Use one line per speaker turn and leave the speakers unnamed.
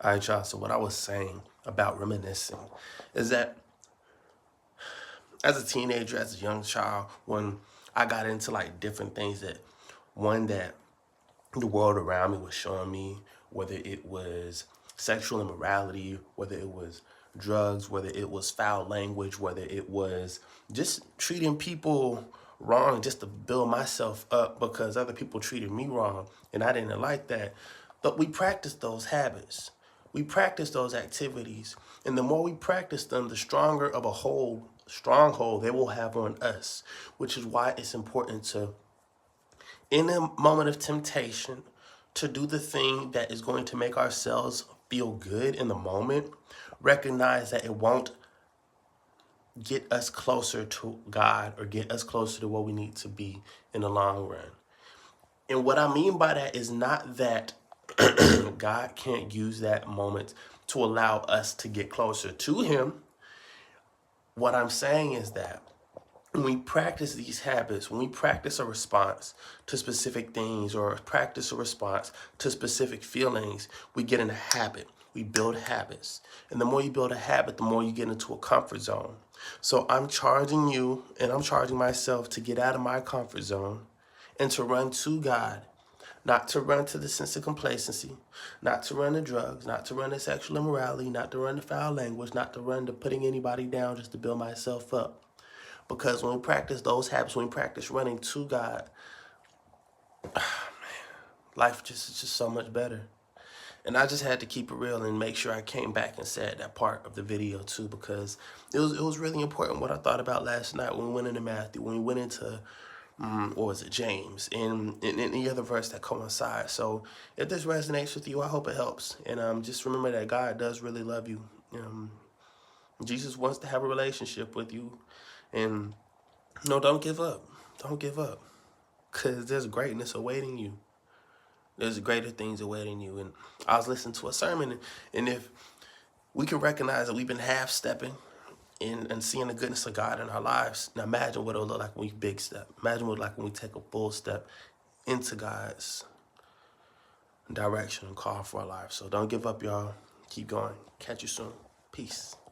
All right, y'all. So what I was saying about reminiscing is that as a teenager, as a young child, when I got into like different things that the world around me was showing me, whether it was sexual immorality, whether it was drugs, whether it was foul language, whether it was just treating people wrong just to build myself up because other people treated me wrong and I didn't like that. But we practice those habits. We practice those activities. And the more we practice them, the stronger of a stronghold they will have on us, which is why it's important to, in a moment of temptation, to do the thing that is going to make ourselves feel good in the moment, recognize that it won't get us closer to God or get us closer to where we need to be in the long run. And what I mean by that is not that God can't use that moment to allow us to get closer to Him. What I'm saying is that when we practice these habits, when we practice a response to specific things or practice a response to specific feelings, we get in a habit. We build habits. And the more you build a habit, the more you get into a comfort zone. So I'm charging you and I'm charging myself to get out of my comfort zone and to run to God. Not to run to the sense of complacency, not to run to drugs, not to run to sexual immorality, not to run to foul language, not to run to putting anybody down just to build myself up. Because when we practice those habits, when we practice running to God, life just is just so much better. And I just had to keep it real and make sure I came back and said that part of the video too, because it was really important what I thought about last night when we went into Matthew, when we went into or was it James, and any other verse that coincides. So if this resonates with you, I hope it helps. And just remember that God does really love you. Jesus wants to have a relationship with you, and no, don't give up. Don't give up, because there's greatness awaiting you. There's greater things awaiting you. And I was listening to a sermon, and if we can recognize that we've been half-stepping and seeing the goodness of God in our lives, now imagine what it'll look like when we big step. Imagine what it'll look like when we take a full step into God's direction and call for our life. So don't give up, y'all. Keep going. Catch you soon. Peace.